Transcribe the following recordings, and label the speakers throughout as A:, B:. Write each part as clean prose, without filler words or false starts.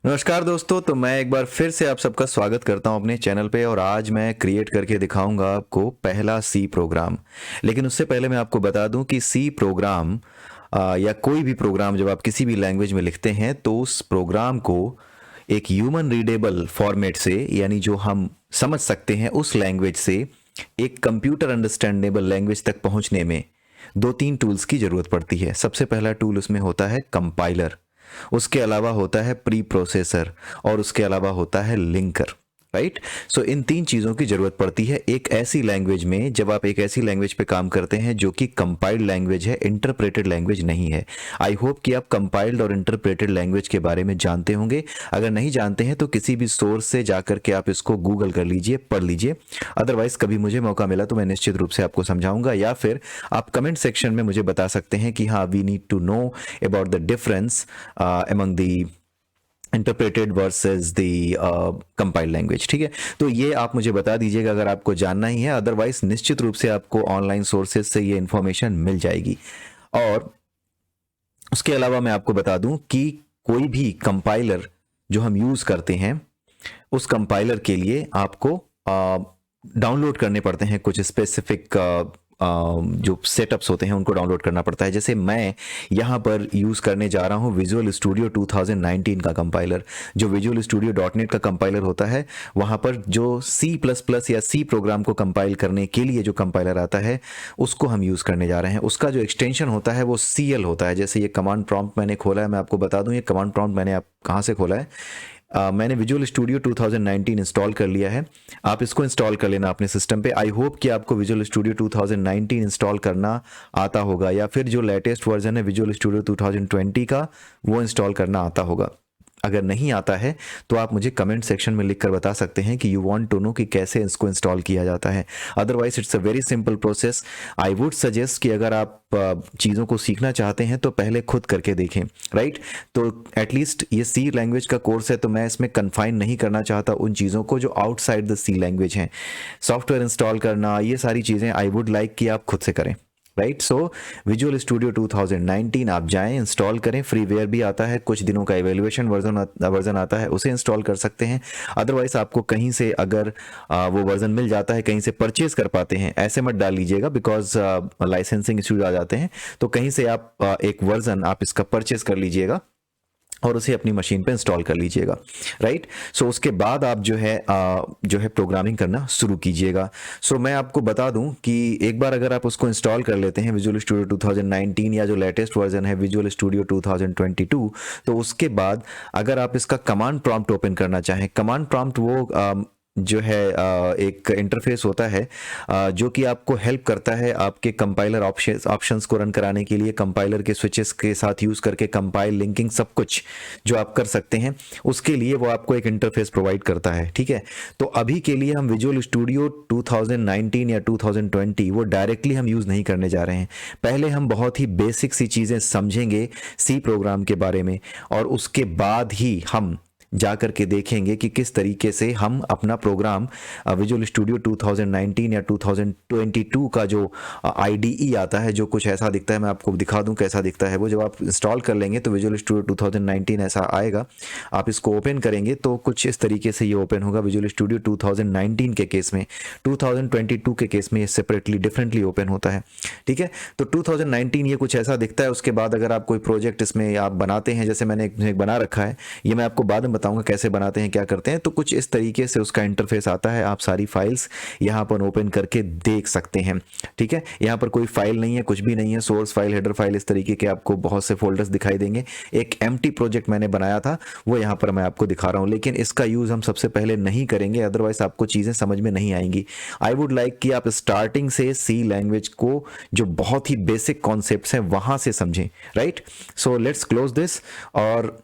A: नमस्कार दोस्तों, तो मैं एक बार फिर से आप सबका स्वागत करता हूं अपने चैनल पे। और आज मैं क्रिएट करके दिखाऊंगा आपको पहला सी प्रोग्राम। लेकिन उससे पहले मैं आपको बता दूं कि सी प्रोग्राम या कोई भी प्रोग्राम जब आप किसी भी लैंग्वेज में लिखते हैं तो उस प्रोग्राम को एक ह्यूमन रीडेबल फॉर्मेट से, यानी जो हम समझ सकते हैं उस लैंग्वेज से, एक कंप्यूटर अंडरस्टैंडेबल लैंग्वेज तक पहुंचने में दो तीन टूल्स की ज़रूरत पड़ती है। सबसे पहला टूल उसमें होता है कंपाइलर, उसके अलावा होता है प्री प्रोसेसर और उसके अलावा होता है लिंकर। राइट। सो इन तीन चीज़ों की ज़रूरत पड़ती है एक ऐसी लैंग्वेज में, जब आप एक ऐसी लैंग्वेज पे काम करते हैं जो कि कंपाइल्ड लैंग्वेज है, इंटरप्रेटेड लैंग्वेज नहीं है। आई होप कि आप कंपाइल्ड और इंटरप्रेटेड लैंग्वेज के बारे में जानते होंगे। अगर नहीं जानते हैं तो किसी भी सोर्स से जाकर के आप इसको गूगल कर लीजिए, पढ़ लीजिए। अदरवाइज कभी मुझे मौका मिला तो मैं निश्चित रूप से आपको समझाऊंगा, या फिर आप कमेंट सेक्शन में मुझे बता सकते हैं कि हाँ, we need to know about the difference among the interpreted versus the compiled language. ठीक है, तो ये आप मुझे बता दीजिएगा अगर आपको जानना ही है। अदरवाइज निश्चित रूप से आपको ऑनलाइन सोर्सेज से ये इन्फॉर्मेशन मिल जाएगी। और उसके अलावा मैं आपको बता दूं कि कोई भी कंपाइलर जो हम यूज करते हैं, उस कंपाइलर के लिए आपको डाउनलोड करने पड़ते हैं कुछ स्पेसिफिक जो सेटअप्स होते हैं, उनको डाउनलोड करना पड़ता है। जैसे मैं यहाँ पर यूज़ करने जा रहा हूँ विजुअल स्टूडियो 2019 का कंपाइलर। जो विजुअल स्टूडियो .NET का कंपाइलर होता है, वहाँ पर जो C++ या C प्रोग्राम को कंपाइल करने के लिए जो कंपाइलर आता है, उसको हम यूज़ करने जा रहे हैं। उसका जो एक्सटेंशन होता है वो CL होता है। जैसे ये कमांड प्रॉम्प्ट मैंने खोला है, मैं आपको बता दूँ ये कमांड प्रॉम्प्ट मैंने आप कहाँ से खोला है। मैंने विजुअल स्टूडियो 2019 इंस्टॉल कर लिया है। आप इसको इंस्टॉल कर लेना अपने सिस्टम पे। आई होप कि आपको विजुअल स्टूडियो 2019 इंस्टॉल करना आता होगा, या फिर जो लेटेस्ट वर्जन है विजुअल स्टूडियो 2020 का, वो इंस्टॉल करना आता होगा। अगर नहीं आता है तो आप मुझे कमेंट सेक्शन में लिखकर बता सकते हैं कि यू वांट टू नो कि कैसे इसको इंस्टॉल किया जाता है। Otherwise it's a very simple process. I would suggest कि अगर आप चीज़ों को सीखना चाहते हैं तो पहले खुद करके देखें। राइट। तो एटलीस्ट ये सी लैंग्वेज का कोर्स है, तो मैं इसमें कन्फाइन नहीं करना चाहता उन चीज़ों को जो आउटसाइड द सी लैंग्वेज हैं। सॉफ्टवेयर इंस्टॉल करना, ये सारी चीज़ें आई वुड लाइक कि आप खुद से करें। राइट। सो विजुअल स्टूडियो 2019 आप जाएं, इंस्टॉल करें। फ्रीवेयर भी आता है, कुछ दिनों का इवेल्युएशन वर्जन आता है, उसे इंस्टॉल कर सकते हैं। अदरवाइज आपको कहीं से अगर वो वर्जन मिल जाता है, कहीं से परचेज कर पाते हैं, ऐसे मत डाल लीजिएगा बिकॉज लाइसेंसिंग इश्यूज आ जाते हैं। तो कहीं से आप एक वर्जन आप इसका परचेज कर लीजिएगा और उसे अपनी मशीन पे इंस्टॉल कर लीजिएगा। राइट। सो उसके बाद आप जो है प्रोग्रामिंग करना शुरू कीजिएगा। सो मैं आपको बता दूं कि एक बार अगर आप उसको इंस्टॉल कर लेते हैं विजुअल स्टूडियो 2019 या जो लेटेस्ट वर्जन है विजुअल स्टूडियो 2022, तो उसके बाद अगर आप इसका कमांड प्रॉम्प्ट ओपन करना चाहें, कमांड प्रॉम्प्ट वो जो है एक इंटरफेस होता है जो कि आपको हेल्प करता है आपके कंपाइलर ऑप्शंस को रन कराने के लिए। कंपाइलर के स्विचेस के साथ यूज़ करके कंपाइल, लिंकिंग, सब कुछ जो आप कर सकते हैं, उसके लिए वो आपको एक इंटरफेस प्रोवाइड करता है। ठीक है, तो अभी के लिए हम विजुअल स्टूडियो 2019 या 2020 वो डायरेक्टली हम यूज़ नहीं करने जा रहे हैं। पहले हम बहुत ही बेसिक सी चीज़ें समझेंगे सी प्रोग्राम के बारे में, और उसके बाद ही हम जा कर के देखेंगे कि किस तरीके से हम अपना प्रोग्राम विजुअल स्टूडियो 2019 या 2022 का जो IDE आता है, जो कुछ ऐसा दिखता है, मैं आपको दिखा दूं कैसा दिखता है वो। जब आप इंस्टॉल कर लेंगे तो विजुअल स्टूडियो 2019 ऐसा आएगा। आप इसको ओपन करेंगे तो कुछ इस तरीके से ये ओपन होगा विजुअल स्टूडियो 2019 के केस में। 2022 के केस में ये सेपरेटली डिफरेंटली ओपन होता है। ठीक है, तो 2019 ये कुछ ऐसा दिखता है। उसके बाद अगर आप कोई प्रोजेक्ट इसमें आप बनाते हैं, जैसे मैंने एक बना रखा है, ये मैं आपको बाद में बताऊंगा कैसे बनाते हैं, क्या करते हैं, तो कुछ इस तरीके से उसका इंटरफेस आता है। आप सारी फाइल्स यहाँ पर ओपन करके देख सकते हैं। ठीक है, यहाँ पर कोई फाइल नहीं है, कुछ भी नहीं है, सोर्स फाइल, हेडर फाइल, इस तरीके के आपको बहुत से फोल्डर्स दिखाई देंगे। एक एम्प्टी प्रोजेक्ट मैंने बनाया था, वो यहाँ पर मैं आपको दिखा रहा हूँ, लेकिन इसका यूज़ हम सबसे पहले नहीं करेंगे, अदरवाइज आपको चीज़ें समझ में नहीं आएंगी। आई वुड लाइक कि आप स्टार्टिंग से सी लैंग्वेज को, जो बहुत ही बेसिक कॉन्सेप्ट्स हैं, वहाँ से समझें। Right. So let's close this. और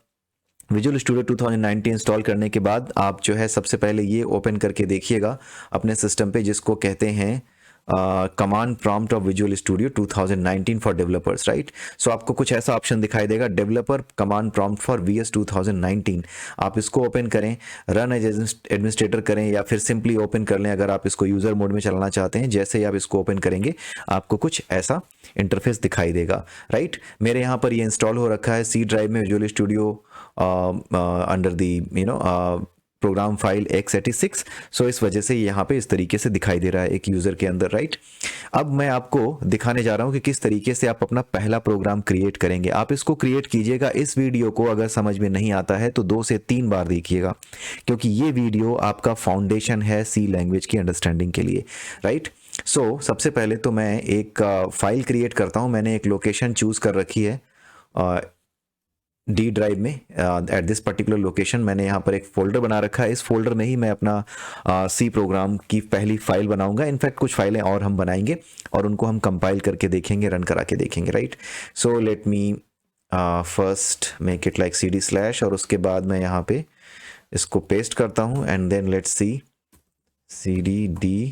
A: विजुअल स्टूडियो 2019 इंस्टॉल करने के बाद आप जो है सबसे पहले ये ओपन करके देखिएगा अपने सिस्टम पे, जिसको कहते हैं command prompt of visual studio 2019 for developers. Right. So आपको कुछ ऐसा ऑप्शन दिखाई देगा, developer command prompt for VS 2019। आप इसको ओपन करें, रन एज एडमिनिस्ट्रेटर करें, या फिर सिंपली ओपन कर लें अगर आप इसको यूज़र मोड में चलाना चाहते हैं। जैसे ही आप इसको ओपन करेंगे आपको कुछ ऐसा इंटरफेस दिखाई देगा। राइट। मेरे यहाँ पर ये इंस्टॉल हो रखा है सी ड्राइव में visual studio under the program file x86। सो इस वजह से यहाँ पे इस तरीके से दिखाई दे रहा है एक यूज़र के अंदर, राइट। अब मैं आपको दिखाने जा रहा हूँ कि किस तरीके से आप अपना पहला प्रोग्राम क्रिएट करेंगे। आप इसको क्रिएट कीजिएगा। इस वीडियो को अगर समझ में नहीं आता है तो 2 से 3 बार देखिएगा, क्योंकि ये वीडियो आपका फाउंडेशन है सी लैंग्वेज की अंडरस्टैंडिंग के लिए, राइट। सो सबसे पहले तो मैं एक फाइल क्रिएट करता हूँ। मैंने एक लोकेशन चूज़ कर रखी है डी ड्राइव में। एट दिस पर्टिकुलर लोकेशन मैंने यहाँ पर एक फोल्डर बना रखा है। इस फोल्डर में ही मैं अपना सी प्रोग्राम की पहली फाइल बनाऊंगा। इनफैक्ट कुछ फाइलें और हम बनाएंगे और उनको हम कंपाइल करके देखेंगे, रन करा के देखेंगे, right. So let me first make it like cd/ और उसके बाद मैं यहाँ पे इसको पेस्ट करता हूँ and then let's see cd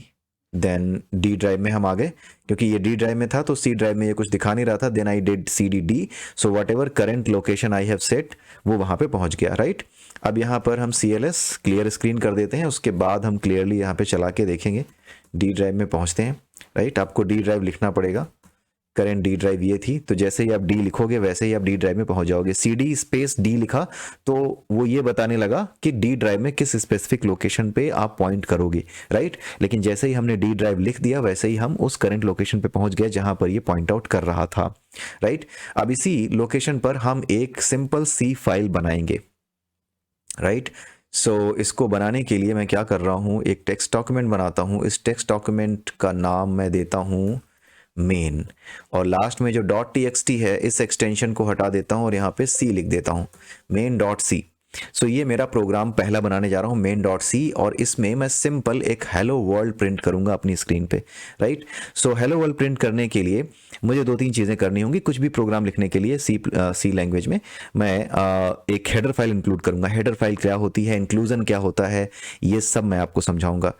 A: then D drive में हम आ गए। क्योंकि ये डी ड्राइव में था तो सी ड्राइव में ये कुछ दिखा नहीं रहा था। Then I did cd, so whatever current location I have set वो वहाँ पे पहुँच गया, राइट। अब यहाँ पर हम cls क्लियर स्क्रीन कर देते हैं। उसके बाद हम क्लियरली यहाँ पे चला के देखेंगे। डी ड्राइव में पहुँचते हैं, राइट। आपको डी ड्राइव लिखना पड़ेगा। करेंट डी ड्राइव ये थी, तो जैसे ही आप डी लिखोगे वैसे ही आप डी ड्राइव में पहुंच जाओगे। cd स्पेस डी लिखा तो वो ये बताने लगा कि डी ड्राइव में किस स्पेसिफिक लोकेशन पे आप पॉइंट करोगे, राइट। लेकिन जैसे ही हमने डी ड्राइव लिख दिया वैसे ही हम उस करंट लोकेशन पे पहुंच गए जहां पर ये पॉइंट आउट कर रहा था, राइट। अब इसी लोकेशन पर हम एक सिंपल सी फाइल बनाएंगे, राइट। सो इसको बनाने के लिए मैं क्या कर रहा हूँ, एक टेक्स्ट डॉक्यूमेंट बनाता हूँ। इस टेक्स्ट डॉक्यूमेंट का नाम मैं देता हूँ मेन, और लास्ट में जो .txt है इस एक्सटेंशन को हटा देता हूं और यहाँ पे c लिख देता हूं, main.c। सो ये मेरा प्रोग्राम पहला बनाने जा रहा हूँ main.c, और इसमें मैं सिंपल एक हेलो वर्ल्ड प्रिंट करूंगा अपनी स्क्रीन पे, right. So hello world print करने के लिए मुझे 2-3 चीज़ें करनी होंगी। कुछ भी प्रोग्राम लिखने के लिए सी लैंग्वेज में मैं एक हेडर फाइल इंक्लूड करूंगा। हेडर फाइल क्या होती है, इंक्लूजन क्या होता है, ये सब मैं आपको समझाऊंगा।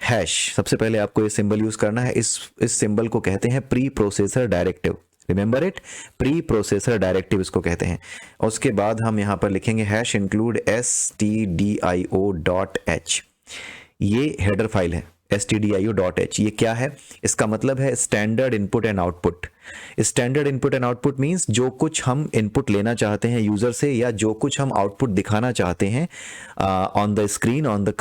A: हैश, सबसे पहले आपको ये सिंबल यूज़ करना है। इस सिंबल को कहते हैं pre processor directive. Remember it, pre processor directive इसको कहते हैं। और उसके बाद हम यहाँ पर लिखेंगे हैश इंक्लूड stdio.h। ये हेडर फाइल है stdio.h। ये क्या है, इसका मतलब है standard input and output. Standard input and output means जो कुछ हम इनपुट लेना चाहते हैं यूजर से, या जो कुछ हम आउटपुट दिखाना चाहते हैं on the screen, on the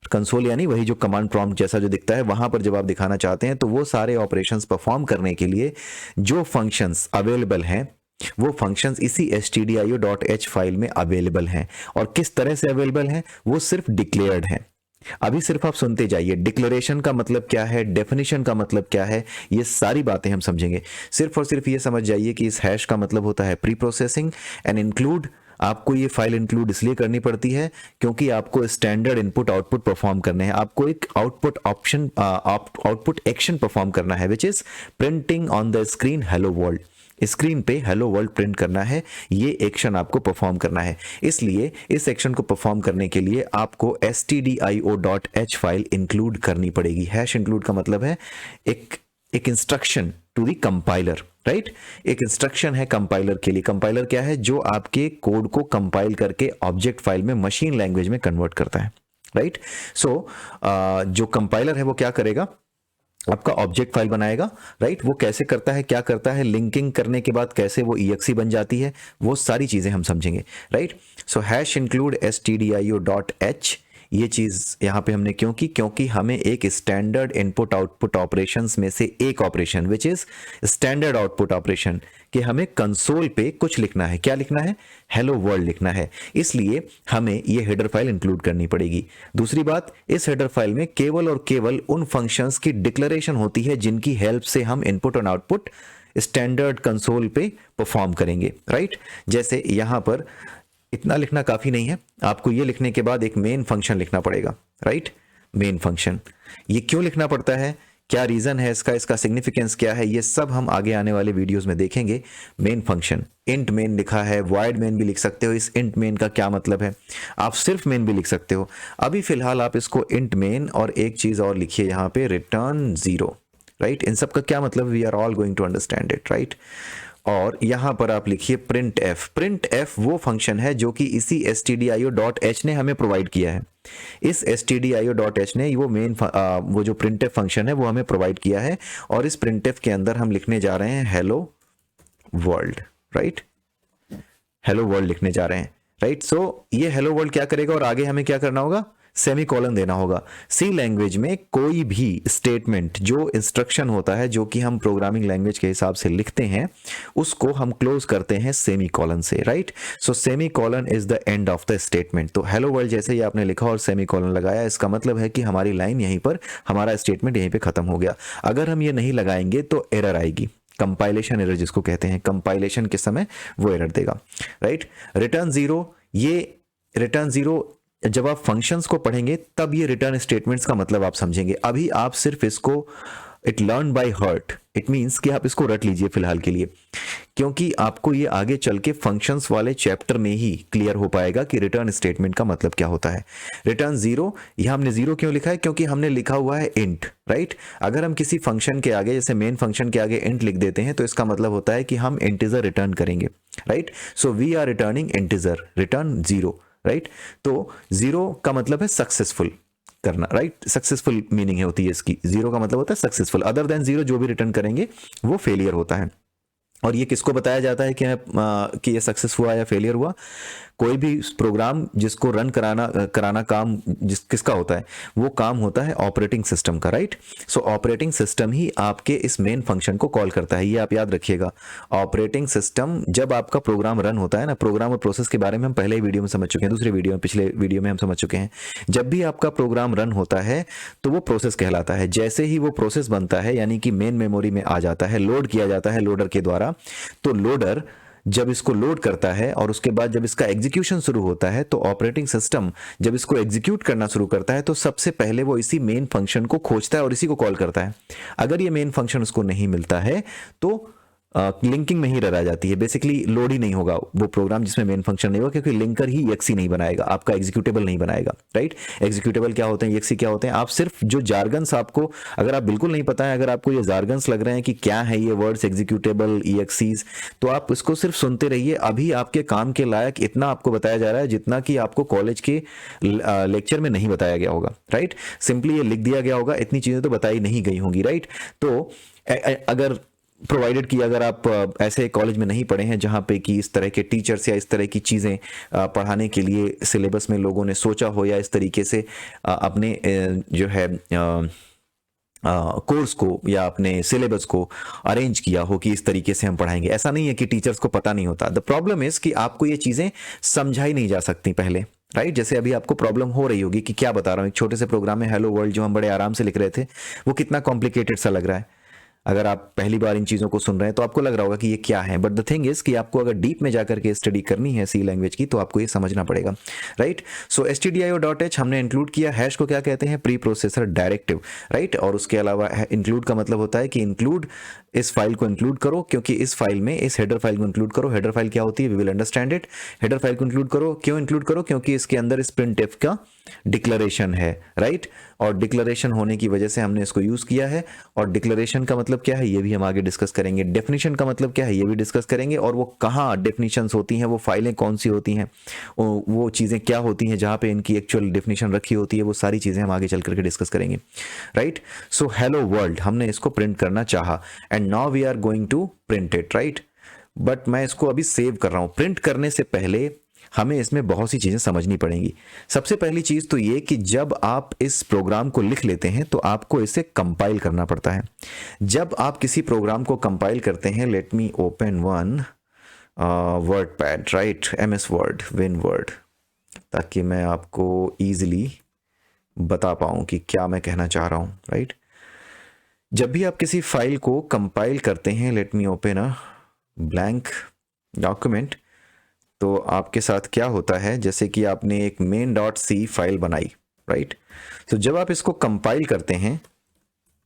A: console यानी वही जो कमांड प्रॉम्प्ट जैसा जो दिखता है वहां पर जब आप दिखाना चाहते हैं, तो वो सारे ऑपरेशंस परफॉर्म करने के लिए जो फंक्शंस अवेलेबल हैं वो फंक्शंस इसी stdio.h फाइल में अवेलेबल हैं। और किस तरह से अवेलेबल हैं, वो सिर्फ डिक्लेयर्ड हैं। अभी सिर्फ आप सुनते जाइए, डिक्लेरेशन का मतलब क्या है, डेफिनेशन का मतलब क्या है, ये सारी बातें हम समझेंगे। सिर्फ और सिर्फ ये समझ जाइए कि इस हैश का मतलब होता है प्री प्रोसेसिंग, एंड इंक्लूड आपको ये फाइल इंक्लूड इसलिए करनी पड़ती है क्योंकि आपको स्टैंडर्ड इनपुट आउटपुट परफॉर्म करने हैं। आपको एक आउटपुट एक्शन परफॉर्म करना है, which is printing on the screen hello world. Screen पे हेलो वर्ल्ड प्रिंट करना है, ये एक्शन आपको परफॉर्म करना है। इसलिए इस एक्शन को परफॉर्म करने के लिए आपको stdio.h फाइल इंक्लूड करनी पड़ेगी। हैश इंक्लूड का मतलब है एक instruction to the compiler, right. एक इंस्ट्रक्शन है कंपाइलर के लिए। कंपाइलर क्या है, जो आपके कोड को कंपाइल करके ऑब्जेक्ट फाइल में मशीन लैंग्वेज में कन्वर्ट करता है, राइट। सो जो कंपाइलर है वो क्या करेगा, आपका ऑब्जेक्ट फाइल बनाएगा, राइट। वो कैसे करता है, क्या करता है, लिंकिंग करने के बाद कैसे वो exe बन जाती है, वो सारी चीजें हम समझेंगे, राइट। सो हैश इंक्लूड stdio.h, ये चीज यहां पे हमने क्यों की, क्योंकि हमें एक स्टैंडर्ड इनपुट आउटपुट ऑपरेशंस में से एक operation which is standard output operation कि हमें कंसोल पे कुछ लिखना है। क्या लिखना है, हेलो वर्ल्ड लिखना है। इसलिए हमें ये हेडर फाइल इंक्लूड करनी पड़ेगी। दूसरी बात, इस हेडर फाइल में केवल और केवल उन फंक्शंस की डिक्लेरेशन होती है जिनकी हेल्प से हम इनपुट और आउटपुट स्टैंडर्ड कंसोल पे परफॉर्म करेंगे, राइट। जैसे यहां पर इतना लिखना काफी नहीं है, आपको ये लिखने के बाद एक मेन फंक्शन लिखना पड़ेगा, राइट। मेन फंक्शन, ये क्यों लिखना पड़ता है, क्या रीजन है इसका सिग्निफिकेंस क्या है, ये सब हम आगे आने वाले वीडियोस में देखेंगे। मेन फंक्शन, इंट मेन लिखा है, वॉइड मेन भी लिख सकते हो। इस इंट मेन का क्या मतलब है, आप सिर्फ मेन भी लिख सकते हो। अभी फिलहाल आप इसको इंट मेन और एक चीज और लिखिए यहाँ पे, रिटर्न 0, राइट। इन सब का क्या मतलब, we are all going to understand it, right. और यहां पर आप लिखिए प्रिंट एफ। प्रिंट एफ वो फंक्शन है जो कि इसी stdio.h ने हमें प्रोवाइड किया है। इस stdio.h ने वो जो प्रिंट एफ फंक्शन है वो हमें प्रोवाइड किया है, और इस प्रिंट एफ के अंदर हम लिखने जा रहे हैं hello world, right. Hello world लिखने जा रहे हैं, राइट। सो ये हेलो वर्ल्ड क्या करेगा और आगे हमें क्या करना होगा, सेमी कॉलन देना होगा। सी लैंग्वेज में कोई भी स्टेटमेंट जो इंस्ट्रक्शन होता है, जो कि हम प्रोग्रामिंग लैंग्वेज के हिसाब से लिखते हैं, उसको हम क्लोज करते हैं सेमी कॉलन से, right. So semi colon is the end of the statement. तो हेलो वर्ल्ड जैसे ही आपने लिखा और सेमी कॉलन लगाया, इसका मतलब है कि हमारी लाइन यहीं पर, हमारा स्टेटमेंट यहीं पे खत्म हो गया। अगर हम ये नहीं लगाएंगे तो एरर आएगी, कंपाइलेशन एरर जिसको कहते हैं, कंपाइलेशन के समय वो एरर देगा, राइट। रिटर्न जीरो, ये रिटर्न जीरो जब आप फंक्शंस को पढ़ेंगे तब ये रिटर्न स्टेटमेंट्स का मतलब आप समझेंगे। अभी आप सिर्फ इसको it learn by heart, it means कि आप इसको रट लीजिए फिलहाल के लिए, क्योंकि आपको ये आगे चल के फंक्शंस वाले चैप्टर में ही क्लियर हो पाएगा कि रिटर्न स्टेटमेंट का मतलब क्या होता है। रिटर्न जीरो, यह हमने जीरो क्यों लिखा है, क्योंकि हमने लिखा हुआ है इंट, राइट। अगर हम किसी फंक्शन के आगे, जैसे मेन फंक्शन के आगे इंट लिख देते हैं तो इसका मतलब होता है कि हम इंटीजर रिटर्न करेंगे, right. So we are returning integer, return zero, right. तो जीरो का मतलब है सक्सेसफुल करना, राइट। सक्सेसफुल मीनिंग है होती है इसकी, जीरो का मतलब होता है सक्सेसफुल। अदर देन जीरो जो भी रिटर्न करेंगे वो फेलियर होता है। और ये किसको बताया जाता है कि ये सक्सेस हुआ या फेलियर हुआ, कोई भी प्रोग्राम जिसको रन कराना काम किसका होता है, वो काम होता है ऑपरेटिंग सिस्टम का, राइट। सो ऑपरेटिंग सिस्टम ही आपके इस मेन फंक्शन को कॉल करता है, ये आप याद रखिएगा। ऑपरेटिंग सिस्टम, जब आपका प्रोग्राम रन होता है ना, प्रोग्राम और प्रोसेस के बारे में हम पहले ही वीडियो में समझ चुके हैं, दूसरे वीडियो में, पिछले वीडियो में हम समझ चुके हैं। जब भी आपका प्रोग्राम रन होता है तो वो प्रोसेस कहलाता है। जैसे ही वो प्रोसेस बनता है, यानी कि मेन मेमोरी में आ जाता है, लोड किया जाता है लोडर के द्वारा, तो लोडर जब इसको लोड करता है और उसके बाद जब इसका एग्जीक्यूशन शुरू होता है, तो ऑपरेटिंग सिस्टम जब इसको एग्जीक्यूट करना शुरू करता है तो सबसे पहले वो इसी मेन फंक्शन को खोजता है और इसी को कॉल करता है। अगर ये मेन फंक्शन उसको नहीं मिलता है तो लिंकिंग में ही रह जाती है, बेसिकली लोड ही नहीं होगा वो प्रोग्राम जिसमें मेन फंक्शन नहीं होगा, क्योंकि लिंकर ही एक्सी नहीं बनाएगा, आपका एग्जीक्यूटेबल नहीं बनाएगा, राइट। एग्जीक्यूटेबल क्या होते हैं, एक्सी क्या होते हैं, आप सिर्फ जो जार्गन्स आपको, अगर आप बिल्कुल नहीं पता है, अगर आपको ये जार्गन्स लग रहे हैं कि क्या है ये वर्ड्स एग्जीक्यूटेबल, ईएक्सीज, तो आप इसको सिर्फ सुनते रहिए। अभी आपके काम के लायक इतना आपको बताया जा रहा है जितना कि आपको कॉलेज के लेक्चर में नहीं बताया गया होगा, राइट। सिंपली ये लिख दिया गया होगा, इतनी चीजें तो बताई नहीं गई होंगी, राइट। तो अगर प्रोवाइडेड कि अगर आप ऐसे कॉलेज में नहीं पढ़े हैं जहाँ पे कि इस तरह के टीचर्स या इस तरह की चीज़ें पढ़ाने के लिए सिलेबस में लोगों ने सोचा हो, या इस तरीके से अपने जो है कोर्स को या अपने सिलेबस को अरेंज किया हो कि इस तरीके से हम पढ़ाएंगे, ऐसा नहीं है कि टीचर्स को पता नहीं होता। द प्रॉब्लम इज कि आपको ये चीज़ें समझाई नहीं जा सकती पहले, राइट। जैसे अभी आपको प्रॉब्लम हो रही होगी कि क्या बता रहा हूँ, एक छोटे से प्रोग्राम में हेलो वर्ल्ड जो हम बड़े आराम से लिख रहे थे, वो कितना कॉम्प्लिकेटेड सा लग रहा है। अगर आप पहली बार इन चीज़ों को सुन रहे हैं तो आपको लग रहा होगा कि ये क्या है, बट द थिंग इज कि आपको अगर डीप में जाकर के स्टडी करनी है सी लैंग्वेज की, तो आपको ये समझना पड़ेगा, राइट। सो stdio.h हमने इंक्लूड किया। हैश को क्या कहते हैं, प्री प्रोसेसर डायरेक्टिव, राइट। और उसके अलावा इंक्लूड का मतलब होता है कि इंक्लूड, इस फाइल को इंक्लूड करो, क्योंकि इस फाइल में इस हेडर फाइल को इंक्लूड करो। हेडर फाइल क्या होती है, we will understand it. Header file को इंक्लूड करो, क्यों इंक्लूड करो, क्योंकि इसके अंदर इस printf का डिक्लेरेशन है, राइट। और डिक्लेरेशन होने की वजह से हमने इसको यूज किया है। और डिक्लेरेशन का मतलब क्या है ये भी हम आगे डिस्कस करेंगे। डेफिनेशन का मतलब क्या है ये भी डिस्कस करेंगे। और वो कहाँ डेफिनेशंस होती हैं, वो फाइलें कौन सी होती हैं, वो चीज़ें क्या होती हैं जहाँ पे इनकी एक्चुअल डेफिनेशन रखी होती है, वो सारी चीज़ें हम आगे चल करके डिस्कस करेंगे, राइट। सो हेलो वर्ल्ड हमने इसको प्रिंट करना चाहा and now we are going to print it, right. But मैं इसको अभी सेव कर रहा हूँ। प्रिंट करने से पहले हमें इसमें बहुत सी चीज़ें समझनी पड़ेंगी। सबसे पहली चीज़ तो ये कि जब आप इस प्रोग्राम को लिख लेते हैं तो आपको इसे कंपाइल करना पड़ता है। जब आप किसी प्रोग्राम को कंपाइल करते हैं, let me open one word pad, right, MS word, win word, ताकि मैं आपको ईजिली बता पाऊँ कि क्या मैं कहना चाह रहा हूँ, राइट। जब भी आप किसी फाइल को कंपाइल करते हैं, let me open a blank document, तो आपके साथ क्या होता है, जैसे कि आपने एक main.c फाइल बनाई, राइट। तो जब आप इसको कंपाइल करते हैं,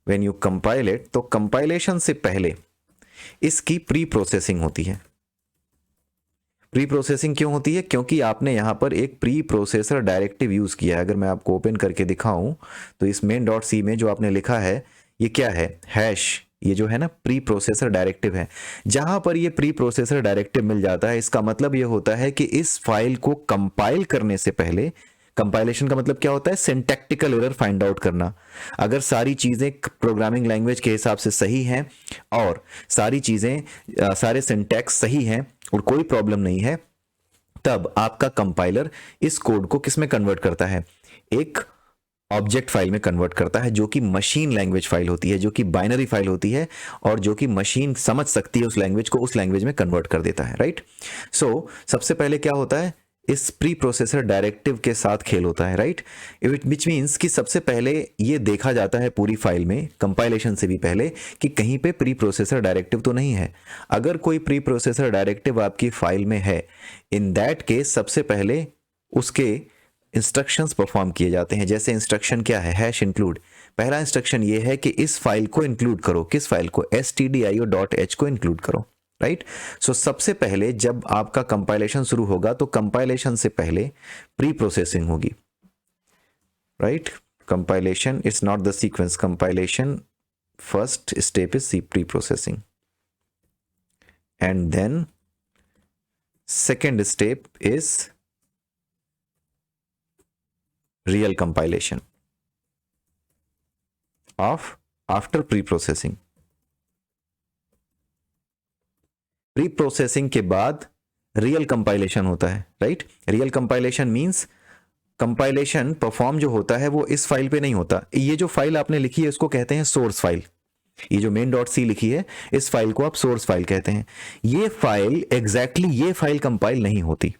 A: व्हेन यू कंपाइल इट, तो कंपाइलेशन से पहले इसकी प्री प्रोसेसिंग होती है। प्री प्रोसेसिंग क्यों होती है, क्योंकि आपने यहां पर एक प्री प्रोसेसर डायरेक्टिव यूज किया है। अगर मैं आपको ओपन करके दिखाऊं तो इस main.c में जो आपने लिखा है ये क्या है, हैश, ये जो है ना प्री प्रोसेसर डायरेक्टिव है। जहां पर ये प्री प्रोसेसर डायरेक्टिव मिल जाता है, इसका मतलब ये होता है कि इस फाइल को कंपाइल करने से पहले, कंपाइलेशन का मतलब क्या होता है, सिंटैक्टिकल एरर फाइंड आउट करना। अगर सारी चीजें प्रोग्रामिंग लैंग्वेज के हिसाब से सही हैं और सारी चीजें, सारे सिंटैक्स सही हैं और कोई प्रॉब्लम नहीं है, तब आपका कंपाइलर इस कोड को किस में कन्वर्ट करता है, एक ऑब्जेक्ट फाइल में कन्वर्ट करता है, जो कि मशीन लैंग्वेज फाइल होती है, जो कि बाइनरी फाइल होती है, और जो कि मशीन समझ सकती है उस लैंग्वेज को, उस लैंग्वेज में कन्वर्ट कर देता है, राइट। सो सबसे पहले क्या होता है, इस प्री प्रोसेसर डायरेक्टिव के साथ खेल होता है, राइट, विच मीन्स कि सबसे पहले ये देखा जाता है पूरी फाइल में कंपाइलेशन से भी पहले कि कहीं पे प्री प्रोसेसर डायरेक्टिव तो नहीं है। अगर कोई प्री प्रोसेसर डायरेक्टिव आपकी फाइल में है, इन दैट केस सबसे पहले उसके इंस्ट्रक्शंस परफॉर्म किए जाते हैं। जैसे इंस्ट्रक्शन क्या है, हैश इंक्लूड। पहला इंस्ट्रक्शन ये है कि इस फाइल को इंक्लूड करो, किस फाइल को, stdio.h को इंक्लूड करो, राइट। सो सबसे पहले जब आपका कंपाइलेशन शुरू होगा तो कंपाइलेशन से पहले प्री प्रोसेसिंग होगी, right. Compilation it's not the sequence, compilation first step is preprocessing, and then second step is real compilation of after pre-processing। pre-processing के बाद real compilation होता है, right. real compilation means compilation perform जो होता है वो इस file पे नहीं होता। ये जो फाइल आपने लिखी है इसको कहते हैं सोर्स फाइल। ये जो main.c लिखी है इस फाइल को आप सोर्स फाइल कहते हैं। ये फाइल एग्जैक्टली ये फाइल कंपाइल नहीं होती।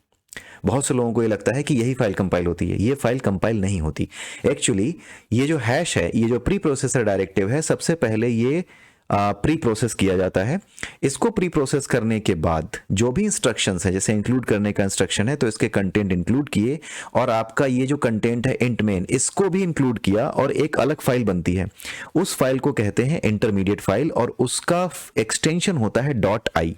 A: बहुत से लोगों को ये लगता है कि यही फाइल कंपाइल होती है, ये फाइल कंपाइल नहीं होती। एक्चुअली ये जो हैश है, ये जो प्री प्रोसेसर डायरेक्टिव है, सबसे पहले ये प्री प्रोसेस किया जाता है। इसको प्री प्रोसेस करने के बाद जो भी इंस्ट्रक्शंस है, जैसे इंक्लूड करने का इंस्ट्रक्शन है तो इसके कंटेंट इंक्लूड किए, और आपका ये जो कंटेंट है इंट मेन, इसको भी इंक्लूड किया और एक अलग फाइल बनती है। उस फाइल को कहते हैं इंटरमीडिएट फाइल, और उसका एक्सटेंशन होता है .i।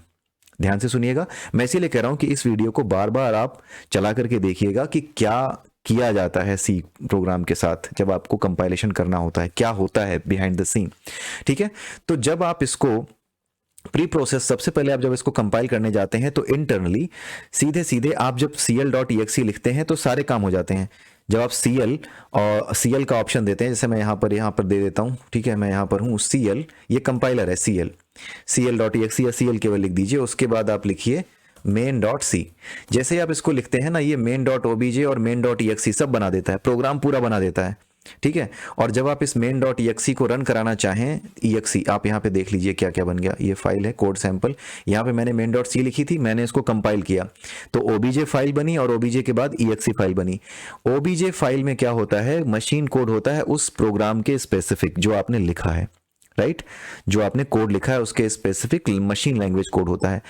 A: ध्यान से सुनिएगा, मैं इसीलिए कह रहा हूं कि इस वीडियो को बार बार आप चला करके देखिएगा कि क्या किया जाता है सी प्रोग्राम के साथ जब आपको कंपाइलेशन करना होता है, क्या होता है बिहाइंड द सीन, ठीक है। तो जब आप इसको प्री प्रोसेस, सबसे पहले आप जब इसको कंपाइल करने जाते हैं तो इंटरनली सीधे सीधे आप जब cl.exe लिखते हैं तो सारे काम हो जाते हैं। जब आप CL का ऑप्शन देते हैं, जैसे मैं यहाँ पर दे देता हूँ, ठीक है, मैं यहाँ पर हूँ CL, ये कंपाइलर है cl.exe या CL केवल लिख दीजिए। उसके बाद आप लिखिए main.c। जैसे ही आप इसको लिखते हैं ना, ये main.obj और main.exe सब बना देता है, प्रोग्राम पूरा बना देता है, ठीक है। और जब आप इस main.exe को रन कराना चाहें, exe आप यहाँ पे देख लीजिए क्या क्या बन गया। ये फाइल है कोड सैंपल, यहाँ पे मैंने main.c लिखी थी, मैंने इसको कंपाइल किया तो obj फाइल बनी, और obj के बाद exe फाइल बनी। obj फाइल में क्या होता है, मशीन कोड होता है उस प्रोग्राम के स्पेसिफिक जो आपने लिखा है, राइट। जो आपने कोड लिखा है उसके स्पेसिफिक मशीन लैंग्वेज कोड होता है।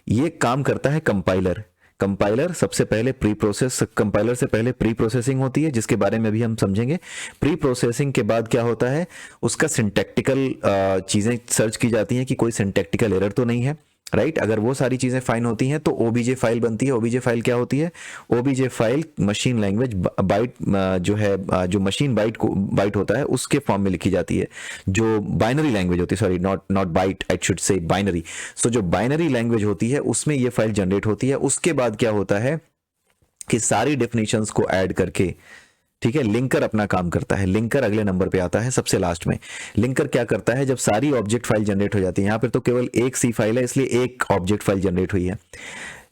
A: ये काम करता है कंपाइलर। कंपाइलर सबसे पहले कंपाइलर से पहले प्री प्रोसेसिंग होती है, जिसके बारे में अभी हम समझेंगे। प्री प्रोसेसिंग के बाद क्या होता है, उसका सिंटैक्टिकल चीजें सर्च की जाती हैं कि कोई सिंटैक्टिकल एरर तो नहीं है, राइट। अगर वो सारी चीजें फाइन होती हैं तो OBJ फाइल बनती है। OBJ फाइल क्या होती है, OBJ file machine language byte जो है, जो मशीन बाइट होता है उसके फॉर्म में लिखी जाती है। जो बाइनरी लैंग्वेज होती है, sorry not byte, I should say binary. So जो बाइनरी लैंग्वेज होती है उसमें ये फाइल जनरेट होती है। उसके बाद क्या होता है कि सारी डेफिनेशंस को ऐड करके, ठीक है, लिंकर अपना काम करता है। लिंकर अगले नंबर पे आता है सबसे लास्ट में। लिंकर क्या करता है, जब सारी ऑब्जेक्ट फाइल जनरेट हो जाती है, यहाँ पे तो केवल एक सी फाइल है इसलिए एक ऑब्जेक्ट फाइल जनरेट हुई है,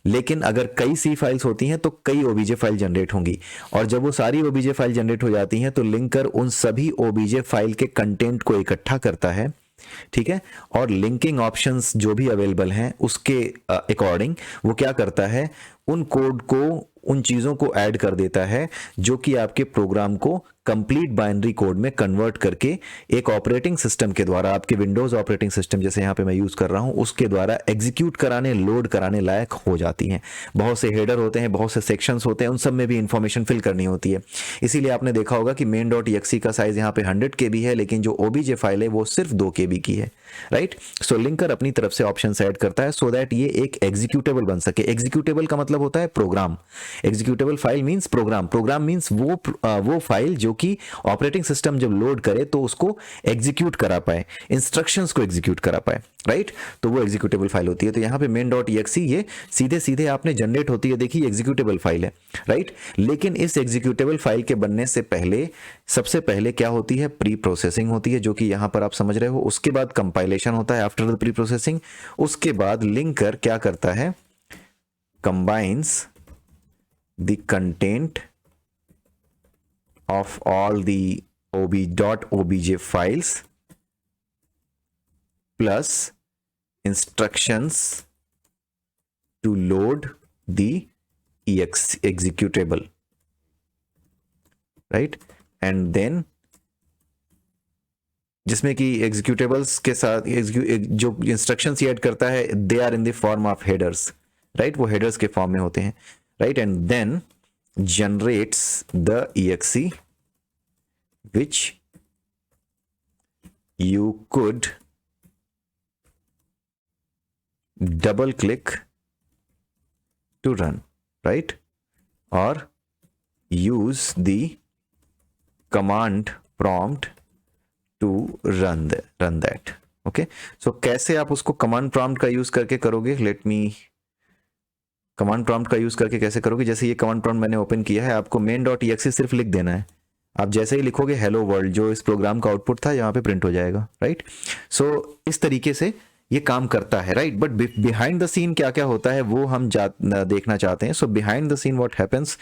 A: लेकिन अगर कई सी फाइल्स होती हैं तो कई OBJ फाइल जनरेट होंगी। और जब वो सारी OBJ फाइल जनरेट हो जाती हैं तो लिंकर उन सभी OBJ फाइल के कंटेंट को इकट्ठा करता है, ठीक है, और लिंकिंग ऑप्शंस जो भी अवेलेबल हैं उसके अकॉर्डिंग वो क्या करता है, उन कोड को, उन चीजों को ऐड कर देता है जो कि आपके प्रोग्राम को कंप्लीट बाइनरी कोड में कन्वर्ट करके एक ऑपरेटिंग सिस्टम के द्वारा, आपके विंडोज ऑपरेटिंग सिस्टम जैसे यहाँ पे मैं यूज कर रहा हूँ, उसके द्वारा एग्जीक्यूट कराने, लोड कराने लायक हो जाती हैं। बहुत से हेडर होते हैं, बहुत से सेक्शंस होते हैं, उन सब में भी इंफॉर्मेशन फिल करनी होती है। इसीलिए आपने देखा होगा कि main.exe का साइज यहाँ पे 100 KB है, लेकिन जो OBJ फाइल है वो सिर्फ 2 KB की है, राइट। सो लिंकर अपनी तरफ से ऑप्शन ऐड करता है सो दैट ये एक एग्जीक्यूटेबल बन सके। एग्जीक्यूटेबल का मतलब होता है program. Executable file means program. Program means वो फाइल जो कि ऑपरेटिंग सिस्टम जब लोड करे तो उसको एग्जीक्यूट करा पाए, इंस्ट्रक्शंस को एग्जीक्यूट करा पाए, राइट। तो वो एग्जीक्यूटेबल फाइल होती है। तो यहाँ पे main.exe ये सीधे सीधे आपने जनरेट होती है, देखिए एग्जीक्यूटेबल फाइल है, राइट। लेकिन इस एग्जीक्यूटेबल फाइल के बनने से पहले, सबसे पहले क्या होती है, प्री प्रोसेसिंग होती है, जो कि यहाँ पर आप समझ रहे हो। उसके बाद कंपाइलेशन होता है आफ्टर द प्री प्रोसेसिंग। उसके बाद लिंकर क्या करता है, combines the content of all the .obj files plus instructions to load the executable, right? And then जिसमें कि एग्जीक्यूटेबल्स के साथ जो इंस्ट्रक्शंस ऐड करता है they are in the form of headers, right? वो हेडर्स के फॉर्म में होते हैं, right? And then generates the exe which you could double click to run, right? Or use the command prompt to run that. Okay, so कैसे आप उसको command prompt का use करके करोगे? लेट मी, कमांड प्रॉम्प्ट का use करके कैसे करोगे? जैसे ये कमांड प्रॉम्प्ट मैंने ओपन किया है, आपको main.exe सिर्फ लिख देना है। आप जैसे ही लिखोगे हेलो वर्ल्ड, जो इस प्रोग्राम का आउटपुट था यहाँ पे प्रिंट हो जाएगा, राइट? सो इस तरीके से ये काम करता है, right? But behind the scene क्या क्या होता है वो हम देखना चाहते हैं। So behind the scene what happens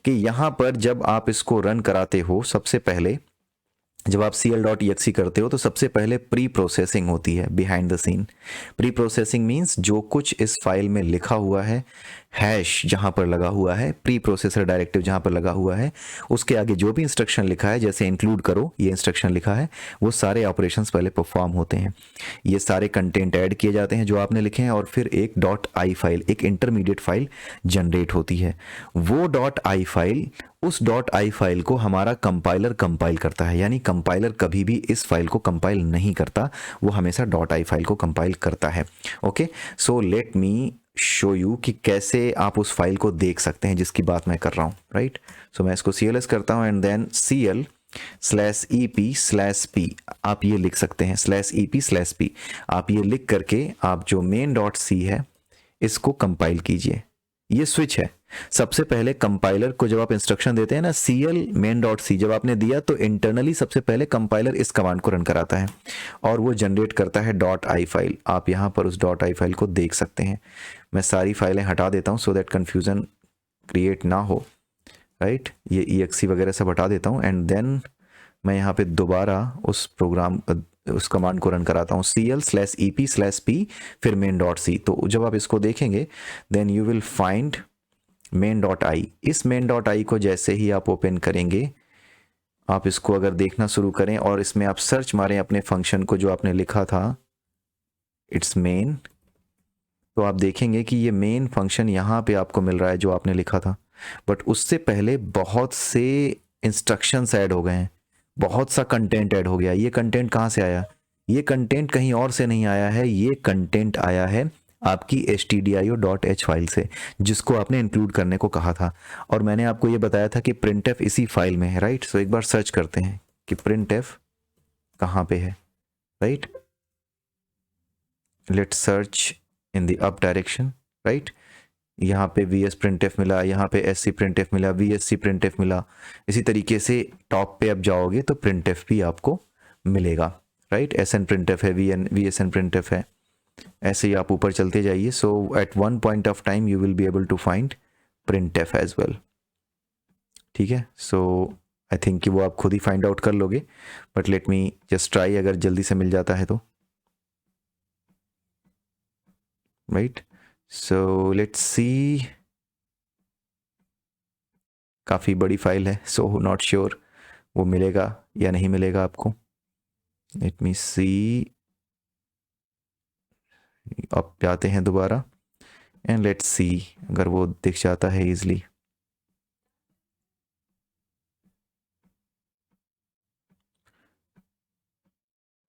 A: कि यहाँ पर जब आप इसको रन कराते हो, सबसे पहले जब आप cl.exe करते हो तो सबसे पहले प्री प्रोसेसिंग होती है behind the scene. Pre processing means जो कुछ इस फाइल में लिखा हुआ है, हैश जहाँ पर लगा हुआ है, प्री प्रोसेसर डायरेक्टिव जहाँ पर लगा हुआ है, उसके आगे जो भी इंस्ट्रक्शन लिखा है, जैसे इंक्लूड करो ये इंस्ट्रक्शन लिखा है, वो सारे ऑपरेशंस पहले परफॉर्म होते हैं। ये सारे कंटेंट ऐड किए जाते हैं जो आपने लिखे हैं, और फिर एक .i फाइल, एक इंटरमीडिएट फाइल जनरेट होती है। वो .i फाइल, उस .i फाइल को हमारा कंपाइलर कंपाइल करता है, यानी कंपाइलर कभी भी इस फाइल को कंपाइल नहीं करता, वो हमेशा .i फाइल को कंपाइल करता है। Okay, so let me show you कि कैसे आप उस फाइल को देख सकते हैं जिसकी बात मैं कर रहा हूँ, राइट? सो मैं इसको cls करता हूँ एंड देन cl/ep/p आप ये लिख सकते हैं, /ep/p आप ये लिख करके आप जो main.c है इसको कंपाइल कीजिए। ये स्विच है। सबसे पहले कंपाइलर को जब आप इंस्ट्रक्शन देते हैं ना cl main.c, जब आपने दिया तो इंटरनली सबसे पहले कंपाइलर इस कमांड को रन कराता है और वो जनरेट करता है .i फाइल। आप यहाँ पर उस .i फाइल को देख सकते हैं। मैं सारी फाइलें हटा देता हूँ सो दैट कन्फ्यूज़न क्रिएट ना हो, राइट? ये exe वगैरह सब हटा देता हूँ एंड देन मैं यहाँ पे दोबारा उस प्रोग्राम उस कमांड को रन कराता हूँ cl/ep/p फिर main.c। तो जब आप इसको देखेंगे then you will find main.i। इस main.i को जैसे ही आप ओपन करेंगे, आप इसको अगर देखना शुरू करें और इसमें आप सर्च मारें अपने फंक्शन को जो आपने लिखा था, इट्स मेन, तो आप देखेंगे कि ये मेन फंक्शन यहाँ पे आपको मिल रहा है जो आपने लिखा था। बट उससे पहले बहुत से इंस्ट्रक्शंस ऐड हो गए हैं, बहुत सा कंटेंट ऐड हो गया। ये कंटेंट कहाँ से आया? ये कंटेंट कहीं और से नहीं आया है, ये कंटेंट आया है आपकी stdio.h फाइल से, जिसको आपने इंक्लूड करने को कहा था। और मैंने आपको ये बताया था कि printf इसी फाइल में है, राइट? सो एक बार सर्च करते हैं कि printf कहाँ पे है, right? Let's search in the up direction, right? यहाँ पे vs printf मिला, यहाँ पे sc printf मिला, vsc printf मिला। इसी तरीके से टॉप पे अब जाओगे तो printf भी आपको मिलेगा, राइट? sn printf है, vsn printf है, ऐसे ही आप ऊपर चलते जाइए। So at one point of time you will be able to find printf as well, ठीक है? सो आई थिंक कि वो आप खुद ही फाइंड आउट कर लोगे, but let me just try, अगर जल्दी से मिल जाता है तो, राइट? सो लेट्स सी, काफ़ी बड़ी फाइल है, सो नॉट श्योर वो मिलेगा या नहीं मिलेगा आपको। लेट मी सी, अब जाते हैं दोबारा एंड लेट्स सी अगर वो दिख जाता है इजीली।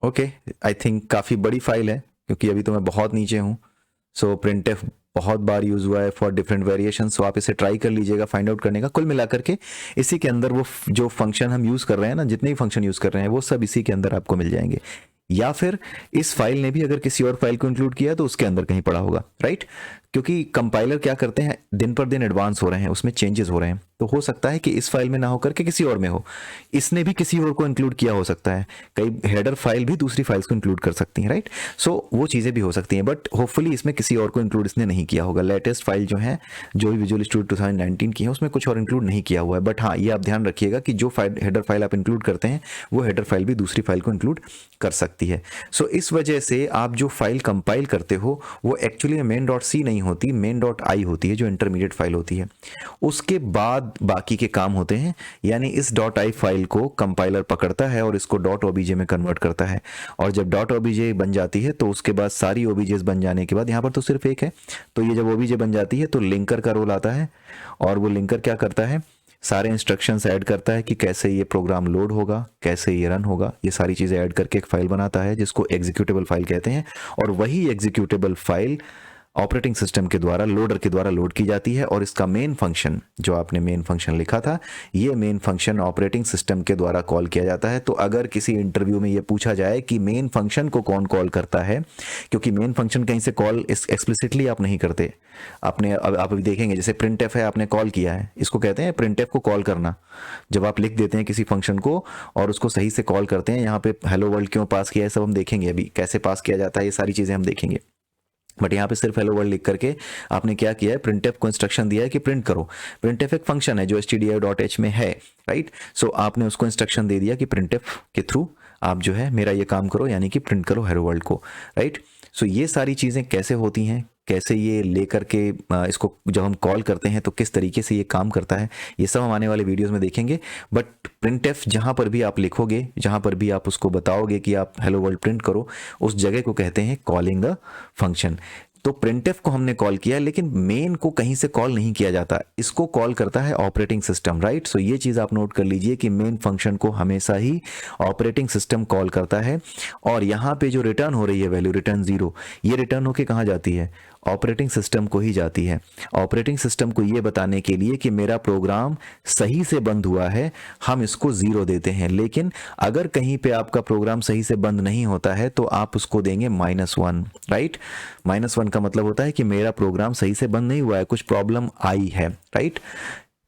A: ओके, आई थिंक काफ़ी बड़ी फाइल है क्योंकि अभी तो मैं बहुत नीचे हूँ। सो printf बहुत बार यूज़ हुआ है फॉर डिफरेंट वेरिएशन, सो आप इसे ट्राई कर लीजिएगा फाइंड आउट करने का। कुल मिलाकर के इसी के अंदर वो जो फंक्शन हम यूज़ कर रहे हैं ना, जितने भी फंक्शन यूज़ कर रहे हैं वो सब इसी के अंदर आपको मिल जाएंगे, या फिर इस फाइल ने भी अगर किसी और फाइल को इंक्लूड किया तो उसके अंदर कहीं पड़ा होगा, राइट? क्योंकि कंपाइलर क्या करते हैं, दिन पर दिन एडवांस हो रहे हैं, उसमें चेंजेस हो रहे हैं, तो हो सकता है कि इस फाइल में ना होकर के किसी और में हो, इसने भी किसी और को इंक्लूड किया हो सकता है, कई हेडर फाइल भी दूसरी फाइल्स को इंक्लूड कर सकती हैं, राइट। सो वो चीज़ें भी हो सकती हैं, बट होपफुली इसमें किसी और को इंक्लूड इसने नहीं किया होगा। लेटेस्ट फाइल जो है, जो भी विजुअल स्टूडियो 2019 की है, उसमें कुछ और इंक्लूड नहीं किया हुआ है। बट हाँ, ये आप ध्यान रखिएगा कि जो फाइल हेडर फाइल आप इंक्लूड करते हैं, वो हेडर फाइल भी दूसरी फाइल को इंक्लूड कर सकती है। सो इस वजह से आप जो फाइल कंपाइल करते हो वो एक्चुअली main.c नहीं होती, main.i होती है, जो इंटरमीडिएट फाइल होती है। उसके बाद बाकी के काम होते हैं, यानी इस .i फाइल को कंपाइलर पकड़ता है और इसको .obj में कन्वर्ट करता है, और जब .obj बन जाती है तो उसके बाद सारी objs बन जाने के बाद, यहाँ पर तो सिर्फ एक है, तो ये जब obj बन जाती है तो लिंकर का रोल आता है, और वो लिंकर क्या करता है, सारे इंस्ट्रक्शंस ऐड करता है कि कैसे ये प्रोग्राम लोड होगा, कैसे ये रन होगा, ये सारी चीज़ें ऐड करके एक फाइल बनाता है जिसको एग्जीक्यूटेबल फाइल कहते हैं। और वही एग्जीक्यूटेबल फाइल ऑपरेटिंग सिस्टम के द्वारा, लोडर के द्वारा लोड की जाती है, और इसका मेन फंक्शन, जो आपने मेन फंक्शन लिखा था, ये मेन फंक्शन ऑपरेटिंग सिस्टम के द्वारा कॉल किया जाता है। तो अगर किसी इंटरव्यू में ये पूछा जाए कि मेन फंक्शन को कौन कॉल करता है, क्योंकि मेन फंक्शन कहीं से कॉल एक्सप्लिसिटली आप नहीं करते, आपने आप अभी देखेंगे जैसे प्रिंटफ है, आपने कॉल किया है, इसको कहते हैं प्रिंटफ को कॉल करना। जब आप लिख देते हैं किसी फंक्शन को और उसको सही से कॉल करते हैं, यहाँ पे हेलो वर्ल्ड क्यों पास किया है सब हम देखेंगे, अभी कैसे पास किया जाता है ये सारी चीज़ें हम देखेंगे। बट यहाँ पे सिर्फ हेलो वर्ल्ड लिख करके आपने क्या किया है, प्रिंटफ को इंस्ट्रक्शन दिया है कि प्रिंट करो। प्रिंटफ एक फंक्शन है जो stdio.h में है, राइट। सो आपने उसको इंस्ट्रक्शन दे दिया कि प्रिंटफ के थ्रू आप जो है मेरा ये काम करो, यानी कि प्रिंट करो हेलो वर्ल्ड को, राइट। सो ये सारी चीज़ें कैसे होती हैं, कैसे ये लेकर के इसको जब हम कॉल करते हैं तो किस तरीके से ये काम करता है, ये सब हम आने वाले वीडियोस में देखेंगे। बट प्रिंटफ जहाँ पर भी आप लिखोगे, जहाँ पर भी आप उसको बताओगे कि आप हेलो वर्ल्ड प्रिंट करो, उस जगह को कहते हैं कॉलिंग अ फंक्शन। तो प्रिंटफ को हमने कॉल किया, लेकिन मेन को कहीं से कॉल नहीं किया जाता, इसको कॉल करता है ऑपरेटिंग सिस्टम, राइट। सो ये चीज़ आप नोट कर लीजिए कि मेन फंक्शन को हमेशा ही ऑपरेटिंग सिस्टम कॉल करता है, और यहाँ पे जो रिटर्न हो रही है वैल्यू, रिटर्न 0, ये रिटर्न होके कहाँ जाती है, ऑपरेटिंग सिस्टम को ही जाती है। ऑपरेटिंग सिस्टम को ये बताने के लिए कि मेरा प्रोग्राम सही से बंद हुआ है, हम इसको 0 देते हैं। लेकिन अगर कहीं पे आपका प्रोग्राम सही से बंद नहीं होता है तो आप उसको देंगे -1, राइट। -1 का मतलब होता है कि मेरा प्रोग्राम सही से बंद नहीं हुआ है, कुछ प्रॉब्लम आई है, राइट।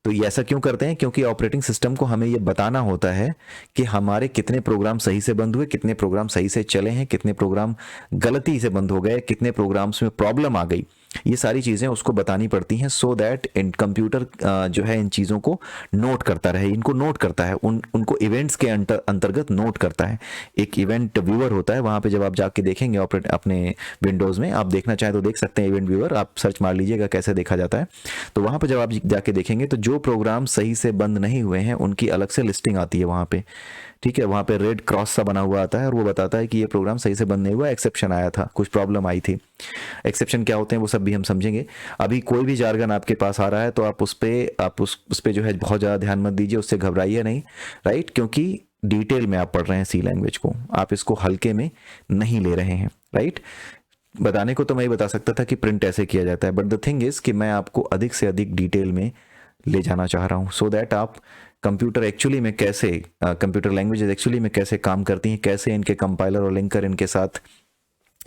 A: तो ये ऐसा क्यों करते हैं, क्योंकि ऑपरेटिंग सिस्टम को हमें ये बताना होता है कि हमारे कितने प्रोग्राम सही से बंद हुए, कितने प्रोग्राम सही से चले हैं, कितने प्रोग्राम गलती से बंद हो गए, कितने प्रोग्राम्स में प्रॉब्लम आ गई। ये सारी चीज़ें उसको बतानी पड़ती हैं, सो दैट इन कंप्यूटर जो है इन चीज़ों को नोट करता रहे, इनको नोट करता है, उनको इवेंट्स के अंतर्गत नोट करता है। एक इवेंट व्यूअर होता है, वहाँ पे जब आप जाके देखेंगे अपने विंडोज़ में, आप देखना चाहें तो देख सकते हैं इवेंट व्यूअर, आप सर्च मार लीजिएगा कैसे देखा जाता है। तो वहाँ पर जब आप जाके देखेंगे तो जो प्रोग्राम सही से बंद नहीं हुए हैं उनकी अलग से लिस्टिंग आती है वहाँ पे, ठीक है। वहाँ पे रेड क्रॉस सा बना हुआ आता है और वो बताता है कि ये प्रोग्राम सही से बंद नहीं हुआ, एक्सेप्शन आया था, कुछ प्रॉब्लम आई थी। एक्सेप्शन क्या होते हैं वो सब भी हम समझेंगे। अभी कोई भी जार्गन आपके पास आ रहा है तो आप उस पे जो है बहुत ज़्यादा ध्यान मत दीजिए, उससे घबराइए नहीं, राइट, क्योंकि डिटेल में आप पढ़ रहे हैं सी लैंग्वेज को, आप इसको हल्के में नहीं ले रहे हैं, राइट। बताने को तो मैं ही बता सकता था कि प्रिंट ऐसे किया जाता है, बट द थिंग इज़ कि मैं आपको अधिक से अधिक डिटेल में ले जाना चाह रहा हूँ, सो दैट आप कंप्यूटर एक्चुअली में कैसे, कंप्यूटर लैंग्वेजेस एक्चुअली में कैसे काम करती हैं, कैसे इनके कंपाइलर और लिंकर इनके साथ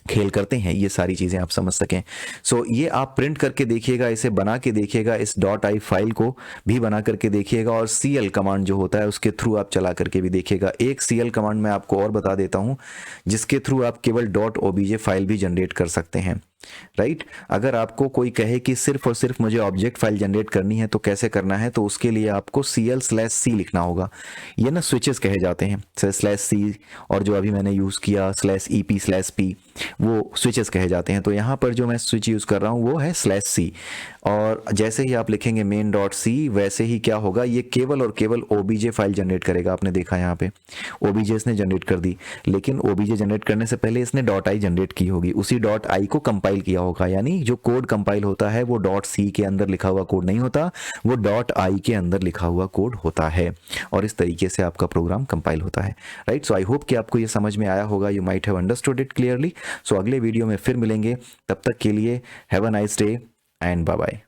A: खेल करते हैं, ये सारी चीज़ें आप समझ सकें। सो ये आप प्रिंट करके देखिएगा, इसे बना के देखिएगा, इस .i फाइल को भी बना करके देखिएगा, और CL कमांड जो होता है उसके थ्रू आप चला करके भी देखिएगा। एक CL कमांड मैं आपको और बता देता हूँ जिसके थ्रू आप केवल .obj फाइल भी जनरेट कर सकते हैं, राइट। अगर आपको कोई कहे कि सिर्फ और सिर्फ मुझे ऑब्जेक्ट फाइल जनरेट करनी है तो कैसे करना है, तो उसके लिए आपको CL/C लिखना होगा। ये ना स्विचेस कहे जाते हैं, /C, और जो अभी मैंने यूज़ किया /EP/P, वो स्विचेस कहे जाते हैं। तो यहाँ पर जो मैं स्विच यूज़ कर रहा हूँ वो है /C, और जैसे ही आप लिखेंगे main.c, वैसे ही क्या होगा, ये केवल और केवल OBJ फाइल जनरेट करेगा। आपने देखा यहाँ पे OBJ इसने जनरेट कर दी, लेकिन OBJ जनरेट करने से पहले इसने .i जनरेट की होगी, उसी .i को कंपाइल किया होगा। यानी जो कोड कंपाइल होता है वो .c के अंदर लिखा हुआ कोड नहीं होता, वो .i के अंदर लिखा हुआ कोड होता है, और इस तरीके से आपका प्रोग्राम कंपाइल होता है, राइट। सो आई होप कि आपको ये समझ में आया होगा, you might have understood it clearly. So अगले वीडियो में फिर मिलेंगे, तब तक के लिए have a nice day and bye bye.